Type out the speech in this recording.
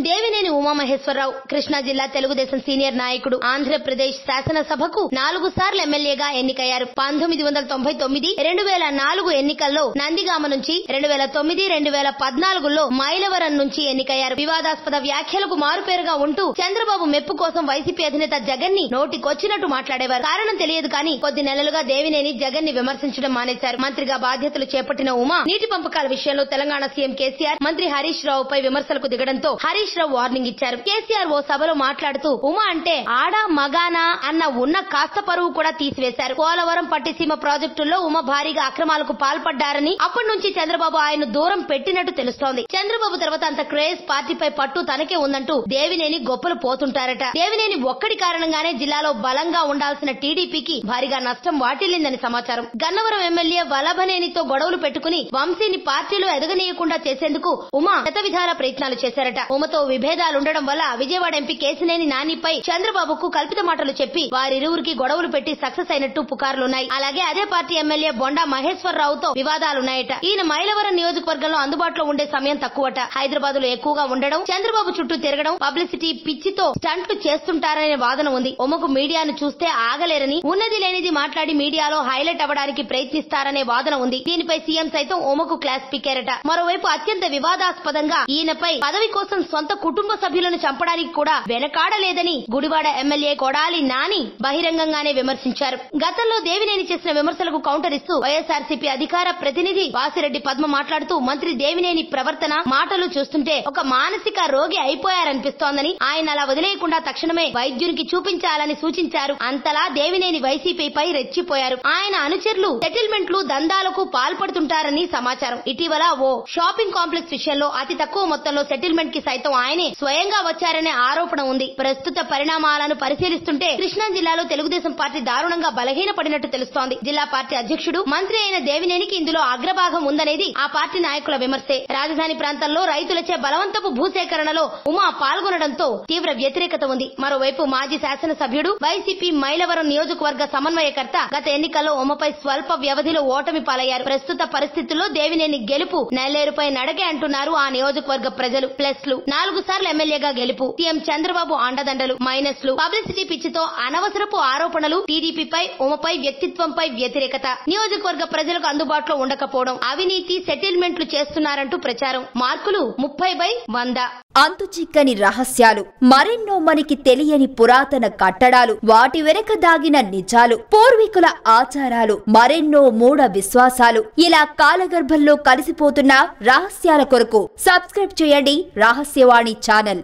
దేవినేని ఉమామహేశ్వరరావు కృష్ణా జిల్లా తెలుగుదేశం సీనియర్ నాయకుడు, ఆంధ్రప్రదేశ్ శాసనసభకు 4 సార్లు ఎమ్మెల్యేగా ఎన్నికయ్యారు. 1999, 2004 ఎన్నికల్లో నందిగామ నుంచి, 2009, 2014లో మైలవరం నుంచి ఎన్నికయ్యారు. వివాదాస్పద వ్యాఖ్యలకు మారుపేరుగా ఉంటూ చంద్రబాబు మెప్పు కోసం వైసీపీ అధినేత జగన్ ని నోటికొచ్చినట్టు మాట్లాడేవారు. కారణం తెలియదు కానీ కొద్ది నెలలుగా దేవినేని జగన్ ని విమర్శించడం మానేశారు. మంత్రిగా బాధ్యతలు చేపట్టిన ఉమా నీటి పంపకాల విషయంలో తెలంగాణ సీఎం కేసీఆర్, మంత్రి హరీష్ రావుపై విమర్శలకు దిగడంతో హరీష్ రావు వార్నింగ్ ఇచ్చారు. కేసీఆర్ ఓ సభలో మాట్లాడుతూ ఉమా అంటే ఆడా మగానా అన్న ఉన్న కాస్త పరువు కూడా తీసివేశారు. పోలవరం పట్టిసీమ ప్రాజెక్టుల్లో ఉమా భారీగా అక్రమాలకు పాల్పడ్డారని, అప్పటి నుంచి చంద్రబాబు ఆయన దూరం పెట్టినట్టు తెలుస్తోంది. చంద్రబాబు తర్వాత అంత క్రేజ్, పార్టీపై పట్టు తనకే ఉందంటూ దేవినేని గొప్పలు పోతుంటారట. దేవినేని ఒక్కడి కారణంగానే జిల్లాలో బలంగా ఉండాల్సిన టీడీపీకి భారీగా నష్టం వాటిల్లిందని సమాచారం. గన్నవరం ఎమ్మెల్యే వల్లభనేనితో గొడవలు పెట్టుకుని వంశీని పార్టీలో ఎదగనీయకుండా చేసేందుకు ఉమా శతవిధాల ప్రయత్నాలు చేశారట. ఉమతో విభేదాలుండడం వల్ల విజయవాడ ఎంపీ కేశినేని నానిపై చంద్రబాబుకు కల్పిత మాటలు చెప్పి వారిరువురికి గొడవలు పెట్టి సక్సెస్ అయినట్టు పుకార్లున్నాయి. అలాగే అదే పార్టీ ఎమ్మెల్యే బొండా మహేశ్వరరావుతో వివాదాలున్నాయట. ఈయన మైలవరం నియోజకవర్గంలో అందుబాటులో ఉండే సమయం తక్కువట. హైదరాబాద్ లో ఎక్కువగా ఉండడం, చంద్రబాబు చుట్టూ తిరగడం, పబ్లిసిటీ పిచ్చితో స్టంట్లు చేస్తుంటారనే వాదన ఉంది. ఉమకు మీడియాను చూస్తే ఆగలేరని, ఉన్నది లేనిది మాట్లాడి మీడియాలో హైలైట్ అవ్వడానికి ప్రయత్నిస్తారనే వాదన ఉంది. దీనిపై సీఎం సైతం ఉమకు క్లాస్ పీకారట. మరోవైపు అత్యంత వివాదాస్పదంగా ఈయనపై పదవి కోసం సొంత కుటుంబ సభ్యులను చంపడానికి కూడా వెనకాడలేదని గుడివాడ ఎమ్మెల్యే కొడాలి నాని బహిరంగంగానే విమర్శించారు. గతంలో దేవినేని చేసిన విమర్శలకు కౌంటర్ ఇస్తూ వైఎస్ఆర్సీపీ అధికార ప్రతినిధి వాసిరెడ్డి పద్మ మాట్లాడుతూ మంత్రి దేవినేని ప్రవర్తన, మాటలు చూస్తుంటే ఒక మానసిక రోగి అయిపోయారనిపిస్తోందని, ఆయన అలా వదిలేయకుండా తక్షణమే వైద్యునికి చూపించాలని సూచించారు. అంతలా దేవినేని వైసీపీపై రెచ్చిపోయారు. ఆయన అనుచరులు సెటిల్మెంట్లు, దందాలకు పాల్పడుతుంటారని సమాచారం. ఇటీవల ఓ షాపింగ్ కాంప్లెక్స్ విషయంలో అతి తక్కువ మొత్తంలో సెటిల్మెంట్ కి సైతం ఆయనే స్వయంగా వచ్చారనే ఆరోపణ ఉంది. ప్రస్తుత పరిణామాలను పరిశీలిస్తుంటే కృష్ణా జిల్లాలో తెలుగుదేశం పార్టీ దారుణంగా బలహీనపడినట్టు తెలుస్తోంది. జిల్లా పార్టీ అధ్యక్షుడు, మంత్రి అయిన దేవినేనికి ఇందులో అగ్రభాగం ఉందనేది ఆ పార్టీ నాయకుల విమర్శే. రాజధాని ప్రాంతంలో రైతులచే బలవంతపు భూసేకరణలో ఉమా పాల్గొనడంతో తీవ్ర వ్యతిరేకత ఉంది. మరోవైపు మాజీ శాసనసభ్యుడు, వైసీపీ మైలవరం నియోజకవర్గ సమన్వయకర్త గత ఎన్నికల్లో ఉమపై స్వల్ప వ్యవధిలో ఓటమి పాలయ్యారు. ప్రస్తుత పరిస్థితుల్లో దేవినేని గెలుపు నల్లేరుపై నడకే అంటున్నారు ఆ నియోజకవర్గ ప్రజలు. ప్లస్లు, 4 సార్లు ఎమ్మెల్యేగా గెలుపు, సీఎం చంద్రబాబు అండదండలు, మైనస్లు, పబ్లిసిటీ పిచ్చితో అనవసరపు ఆరోపణలు, టీడీపీపై ఉమపై వ్యక్తిత్వంపై వ్యతిరేకత, నియోజకవర్గ ప్రజలకు అందుబాటులో ఉండకపోవడం, అవినీతి సెటిల్మెంట్లు చేస్తున్నారంటూ ప్రచారం. మార్కులు 30/100. అంతుచిక్కని రహస్యాలు, మరెన్నో మనకి తెలియని పురాతన కట్టడాలు, వాటి వెనక దాగిన నిజాలు, పూర్వీకుల ఆచారాలు, మరెన్నో మూఢ విశ్వాసాలు, ఇలా కాలగర్భంలో కలిసిపోతున్న రహస్యాల కొరకు సబ్స్క్రైబ్ చేయండి రహస్యవాణి ఛానల్.